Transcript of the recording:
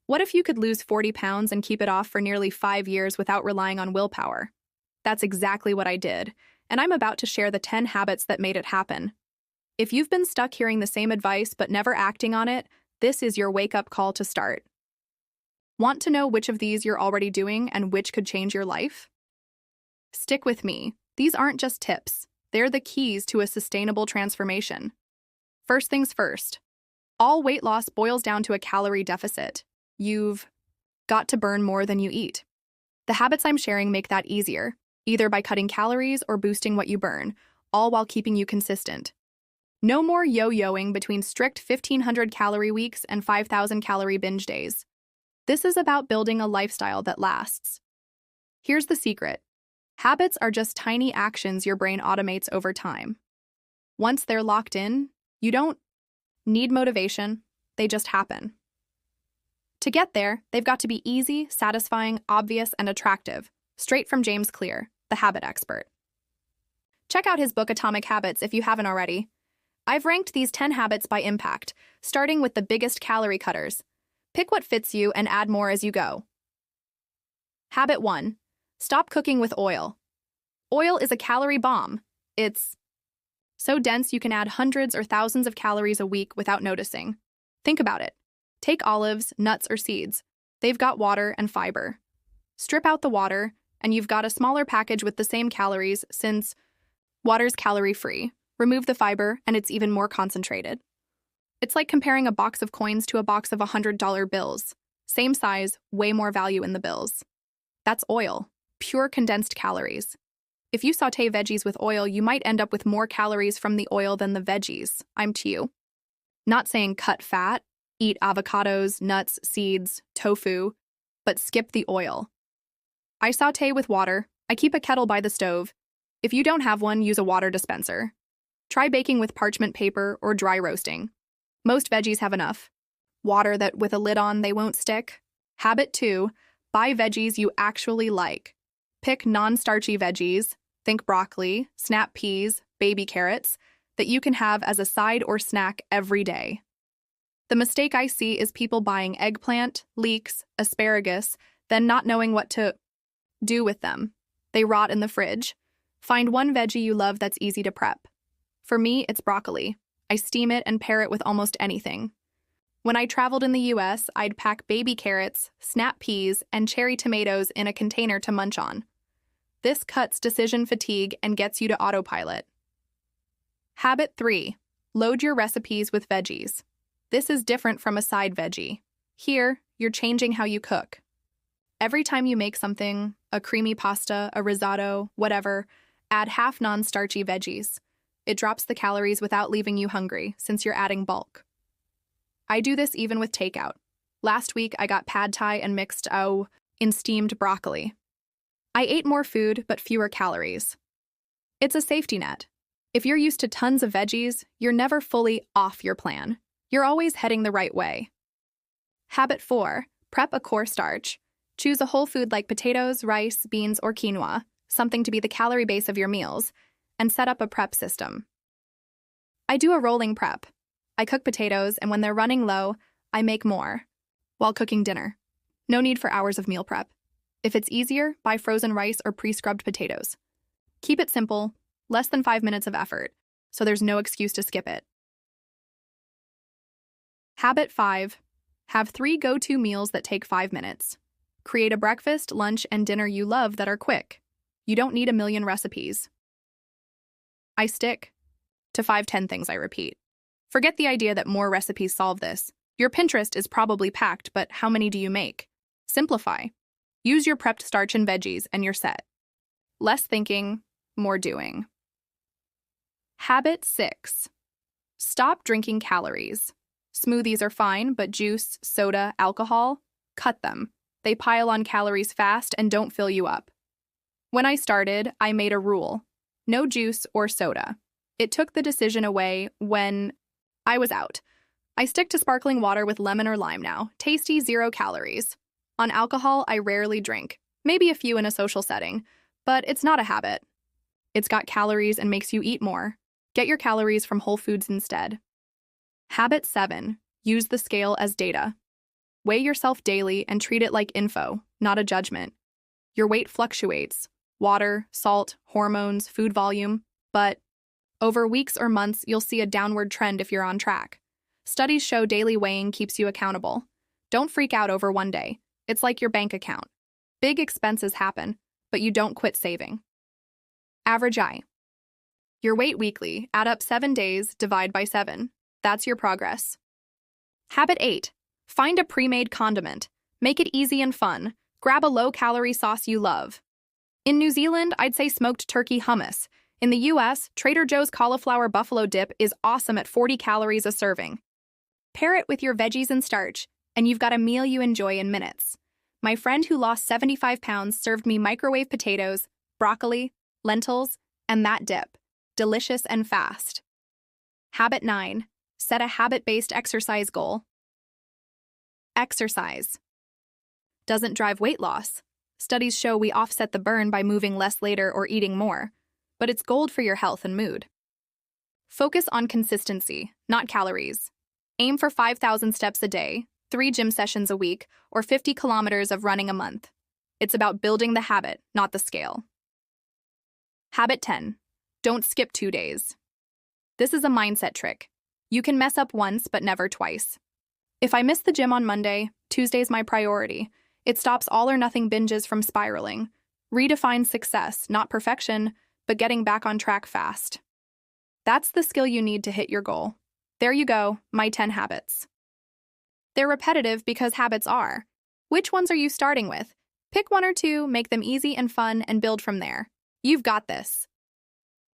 What if you could lose 40 pounds and keep it off for nearly 5 years without relying on willpower? That's exactly what I did, and I'm about to share the 10 habits that made it happen. If you've been stuck hearing the same advice but never acting on it, this is your wake-up call to start. Want to know which of these you're already doing and which could change your life? Stick with me. These aren't just tips. They're the keys to a sustainable transformation. First things first. All weight loss boils down to a calorie deficit. You've got to burn more than you eat. The habits I'm sharing make that easier, either by cutting calories or boosting what you burn, all while keeping you consistent. No more yo-yoing between strict 1,500-calorie weeks and 5,000-calorie binge days. This is about building a lifestyle that lasts. Here's the secret. Habits are just tiny actions your brain automates over time. Once they're locked in, you don't need motivation, they just happen. To get there, they've got to be easy, satisfying, obvious, and attractive, straight from James Clear, the habit expert. Check out his book Atomic Habits if you haven't already. I've ranked these 10 habits by impact, starting with the biggest calorie cutters. Pick what fits you and add more as you go. Habit 1. Stop cooking with oil. Oil is a calorie bomb. It's so dense you can add hundreds or thousands of calories a week without noticing. Think about it. Take olives, nuts, or seeds. They've got water and fiber. Strip out the water, and you've got a smaller package with the same calories since water's calorie-free. Remove the fiber, and it's even more concentrated. It's like comparing a box of coins to a box of $100 bills. Same size, way more value in the bills. That's oil, pure condensed calories. If you saute veggies with oil, you might end up with more calories from the oil than the veggies. I'm to you. Not saying cut fat, eat avocados, nuts, seeds, tofu, but skip the oil. I saute with water. I keep a kettle by the stove. If you don't have one, use a water dispenser. Try baking with parchment paper or dry roasting. Most veggies have enough water that with a lid on they won't stick. Habit 2. Buy veggies you actually like. Pick non-starchy veggies, think broccoli, snap peas, baby carrots, that you can have as a side or snack every day. The mistake I see is people buying eggplant, leeks, asparagus, then not knowing what to do with them. They rot in the fridge. Find one veggie you love that's easy to prep. For me, it's broccoli. I steam it and pair it with almost anything. When I traveled in the US, I'd pack baby carrots, snap peas, and cherry tomatoes in a container to munch on. This cuts decision fatigue and gets you to autopilot. Habit 3. Load your recipes with veggies. This is different from a side veggie. Here, you're changing how you cook. Every time you make something, a creamy pasta, a risotto, whatever, add half non-starchy veggies. It drops the calories without leaving you hungry, since you're adding bulk. I do this even with takeout. Last week, I got pad thai and mixed in steamed broccoli. I ate more food, but fewer calories. It's a safety net. If you're used to tons of veggies, you're never fully off your plan. You're always heading the right way. Habit 4. Prep a core starch. Choose a whole food like potatoes, rice, beans, or quinoa, something to be the calorie base of your meals, and set up a prep system. I do a rolling prep. I cook potatoes, and when they're running low, I make more while cooking dinner. No need for hours of meal prep. If it's easier, buy frozen rice or pre-scrubbed potatoes. Keep it simple, less than 5 minutes of effort, so there's no excuse to skip it. Habit 5. Have 3 go-to meals that take 5 minutes. Create a breakfast, lunch, and dinner you love that are quick. You don't need a million recipes. I stick to 5-10 things I repeat. Forget the idea that more recipes solve this. Your Pinterest is probably packed, but how many do you make? Simplify. Use your prepped starch and veggies, and you're set. Less thinking, more doing. Habit 6. Stop drinking calories. Smoothies are fine, but juice, soda, alcohol, cut them. They pile on calories fast and don't fill you up. When I started, I made a rule. No juice or soda. It took the decision away when I was out. I stick to sparkling water with lemon or lime now. Tasty, 0 calories. On alcohol, I rarely drink. Maybe a few in a social setting, but it's not a habit. It's got calories and makes you eat more. Get your calories from whole foods instead. Habit 7. Use the scale as data. Weigh yourself daily and treat it like info, not a judgment. Your weight fluctuates. Water, salt, hormones, food volume. But over weeks or months, you'll see a downward trend if you're on track. Studies show daily weighing keeps you accountable. Don't freak out over one day. It's like your bank account. Big expenses happen, but you don't quit saving. Average I. Your weight weekly, add up 7 days, divide by 7. That's your progress. Habit 8. Find a pre-made condiment. Make it easy and fun. Grab a low-calorie sauce you love. In New Zealand, I'd say smoked turkey hummus. In the US, Trader Joe's cauliflower buffalo dip is awesome at 40 calories a serving. Pair it with your veggies and starch, and you've got a meal you enjoy in minutes. My friend who lost 75 pounds served me microwave potatoes, broccoli, lentils, and that dip. Delicious and fast. Habit 9. Set a habit-based exercise goal. Exercise doesn't drive weight loss. Studies show we offset the burn by moving less later or eating more, but it's gold for your health and mood. Focus on consistency, not calories. Aim for 5,000 steps a day, 3 gym sessions a week, or 50 kilometers of running a month. It's about building the habit, not the scale. Habit 10. Don't skip 2 days. This is a mindset trick. You can mess up once, but never twice. If I miss the gym on Monday, Tuesday's my priority. It stops all or nothing binges from spiraling. Redefine success, not perfection, but getting back on track fast. That's the skill you need to hit your goal. There you go, my 10 habits. They're repetitive because habits are. Which ones are you starting with? Pick 1 or 2, make them easy and fun, and build from there. You've got this.